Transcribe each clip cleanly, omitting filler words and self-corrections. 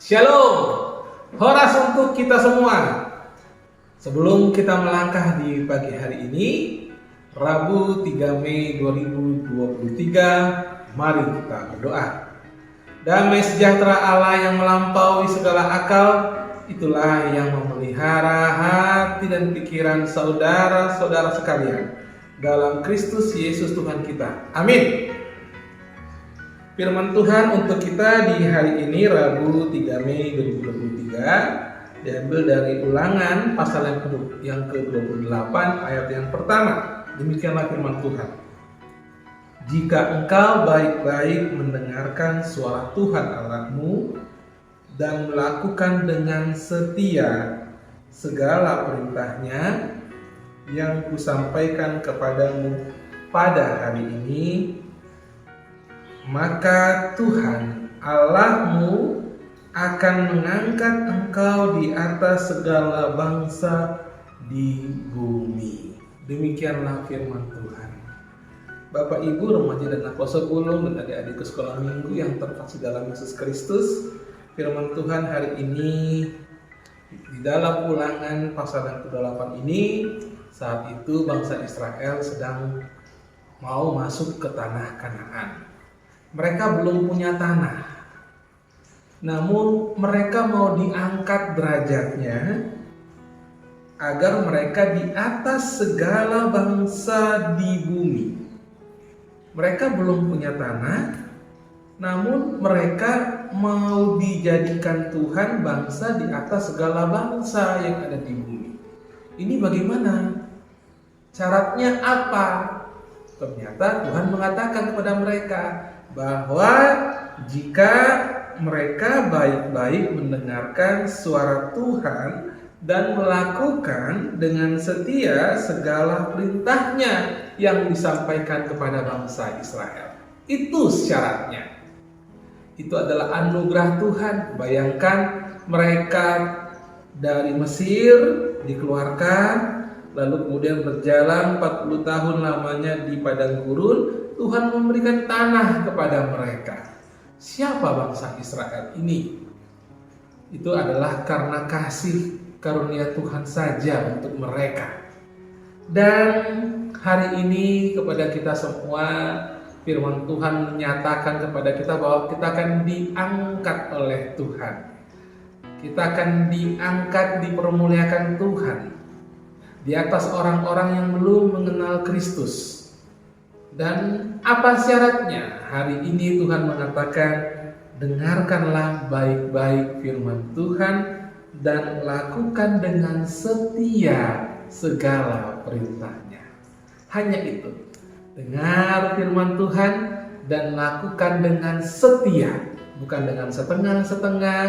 Shalom, horas untuk kita semua. Sebelum kita melangkah di pagi hari ini, Rabu 3 Mei 2023, mari kita berdoa. Damai sejahtera Allah yang melampaui segala akal, itulah yang memelihara hati dan pikiran saudara-saudara sekalian dalam Kristus Yesus Tuhan kita. Amin. Firman Tuhan untuk kita di hari ini Rabu 3 Mei 2023 diambil dari Ulangan pasal yang ke-28 ayat yang pertama. Demikianlah firman Tuhan. Jika engkau baik-baik mendengarkan suara Tuhan Allahmu dan melakukan dengan setia segala perintahnya yang kusampaikan kepadamu pada hari ini, maka Tuhan Allahmu akan mengangkat engkau di atas segala bangsa di bumi. Demikianlah firman Tuhan. Bapak, Ibu, remaja dan anak sebelum dan adik-adik ke sekolah minggu yang terkasih dalam Yesus Kristus, firman Tuhan hari ini di dalam Ulangan pasal yang ke-8 ini, saat itu bangsa Israel sedang mau masuk ke tanah Kanaan. Mereka belum punya tanah, namun mereka mau diangkat derajatnya agar mereka di atas segala bangsa di bumi. Mereka belum punya tanah, namun mereka mau dijadikan Tuhan bangsa di atas segala bangsa yang ada di bumi. Ini bagaimana? Syaratnya apa? Ternyata Tuhan mengatakan kepada mereka bahwa jika mereka baik-baik mendengarkan suara Tuhan dan melakukan dengan setia segala perintahnya yang disampaikan kepada bangsa Israel. Itu syaratnya. Itu adalah anugerah Tuhan. Bayangkan mereka dari Mesir dikeluarkan, lalu kemudian berjalan 40 tahun lamanya di padang gurun. Tuhan memberikan tanah kepada mereka. Siapa bangsa Israel ini? Itu adalah karena kasih karunia Tuhan saja untuk mereka. Dan hari ini kepada kita semua, firman Tuhan menyatakan kepada kita bahwa kita akan diangkat oleh Tuhan. Kita akan diangkat, dipermuliakan Tuhan di atas orang-orang yang belum mengenal Kristus. Dan apa syaratnya? Hari ini Tuhan mengatakan, dengarkanlah baik-baik firman Tuhan dan lakukan dengan setia segala perintahnya. Hanya itu. Dengar firman Tuhan dan lakukan dengan setia, bukan dengan setengah-setengah,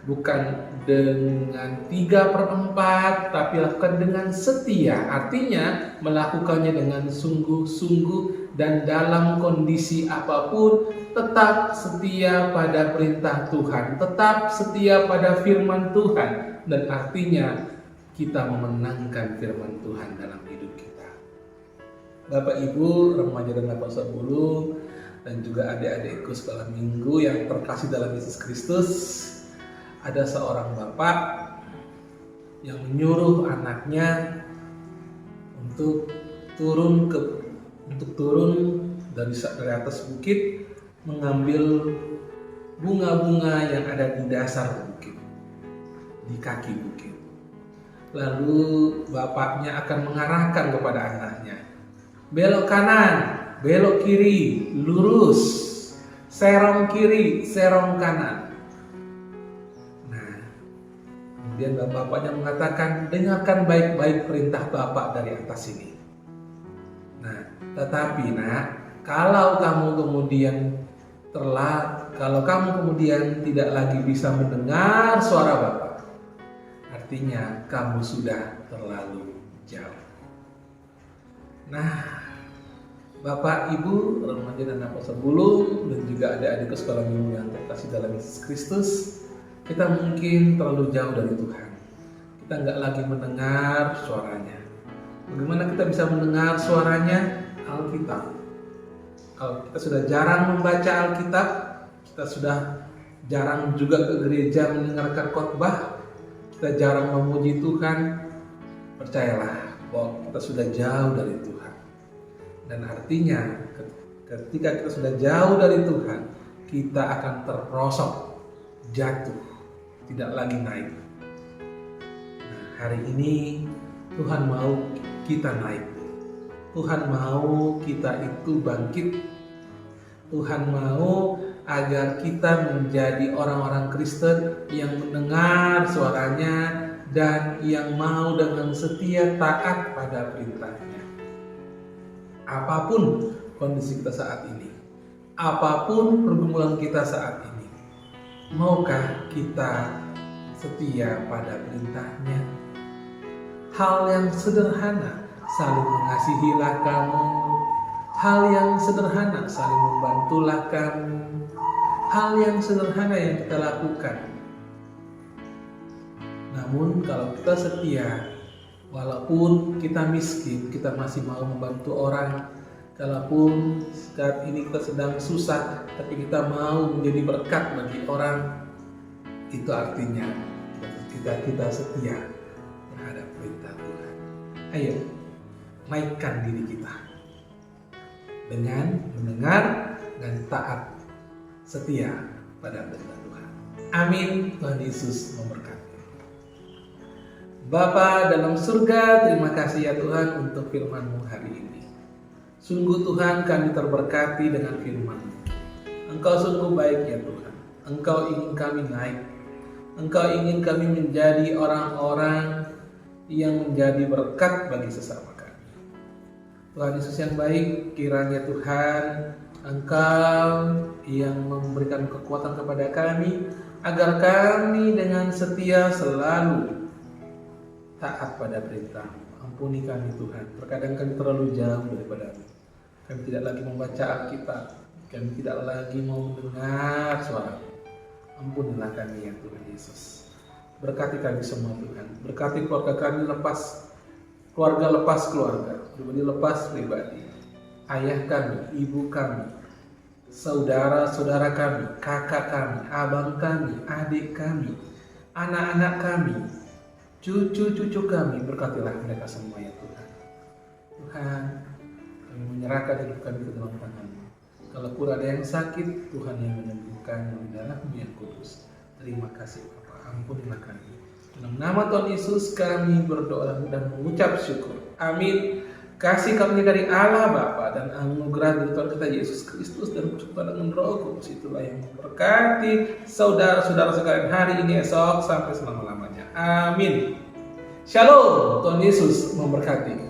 bukan dengan 3/4, tapi lakukan dengan setia. Artinya melakukannya dengan sungguh-sungguh dan dalam kondisi apapun tetap setia pada perintah Tuhan, tetap setia pada firman Tuhan, dan artinya kita memenangkan firman Tuhan dalam hidup kita. Bapak, Ibu, remaja dan anak sebelum dan juga adik-adikku sekolah minggu yang terkasih dalam Yesus Kristus, ada seorang bapak yang menyuruh anaknya untuk turun dari atas bukit, mengambil bunga-bunga yang ada di dasar bukit, di kaki bukit. Lalu bapaknya akan mengarahkan kepada anaknya, belok kanan, belok kiri, lurus, serong kiri, serong kanan. Kemudian bapaknya mengatakan, dengarkan baik-baik perintah bapak dari atas ini. Nah, tetapi nak, kalau kamu kemudian tidak lagi bisa mendengar suara bapak, artinya kamu sudah terlalu jauh. Nah, Bapak, Ibu, remaja dan anak sebelum dan juga adik-adik sekolah minggu yang terkasih dalam Yesus Kristus, kita mungkin terlalu jauh dari Tuhan. Kita nggak lagi mendengar suaranya. Bagaimana kita bisa mendengar suaranya? Alkitab. Kalau kita sudah jarang membaca Alkitab, kita sudah jarang juga ke gereja mendengarkan khotbah, kita jarang memuji Tuhan, percayalah bahwa kita sudah jauh dari Tuhan. Dan artinya ketika kita sudah jauh dari Tuhan, kita akan terperosok, jatuh, tidak lagi naik. Nah, hari ini Tuhan mau kita naik. Tuhan mau kita itu bangkit. Tuhan mau agar kita menjadi orang-orang Kristen yang mendengar suaranya dan yang mau dengan setia taat pada perintahnya. Apapun kondisi kita saat ini, apapun pergumulan kita saat ini, maukah kita setia pada perintahnya? Hal yang sederhana, saling mengasihilah kamu. Hal yang sederhana, saling membantulah kamu. Hal yang sederhana yang kita lakukan. Namun kalau kita setia, walaupun kita miskin, kita masih mau membantu orang. Kalaupun saat ini kita sedang susah, tapi kita mau menjadi berkat bagi orang, itu artinya kita setia terhadap perintah Tuhan. Ayo, naikkan diri kita dengan mendengar dan taat setia pada perintah Tuhan. Amin. Tuhan Yesus memberkati. Bapa dalam surga, terima kasih ya Tuhan untuk firman-Mu hari ini. Sungguh Tuhan, kami terberkati dengan firman-Mu. Engkau sungguh baik ya Tuhan. Engkau ingin kami naik. Engkau ingin kami menjadi orang-orang yang menjadi berkat bagi sesama kami. Tuhan Yesus yang baik, kiranya Tuhan Engkau yang memberikan kekuatan kepada kami, agar kami dengan setia selalu taat pada perintah-Mu. Ampuni kami Tuhan, terkadang kami terlalu jauh daripada-Mu. Kami tidak lagi membaca Alkitab, kami tidak lagi mau mendengar suara-Mu. Ampunilah kami ya Tuhan Yesus. Berkati kami semua Tuhan, berkati keluarga kami lepas keluarga, pribadi lepas pribadi. Ayah kami, ibu kami, saudara-saudara kami, kakak kami, abang kami, adik kami, anak-anak kami, cucu-cucu kami, berkatilah mereka semua ya Tuhan. Tuhan, kami menyerahkan hidup kami ke dalam tangan-Mu. Kalau pun ada yang sakit, Tuhan yang menyembuhkan di dalam-Mu yang kudus. Terima kasih Bapa, ampunilah kami. Dalam nama Tuhan Yesus kami berdoa dan mengucap syukur. Amin. Kasih karunia dari Allah Bapa dan anugerah dari Tuhan kita Yesus Kristus dan persekutuan Roh Kudus itulah yang memberkati saudara-saudara sekalian hari ini, esok, sampai selama-lamanya. Amin. Shalom. Tuhan Yesus memberkati.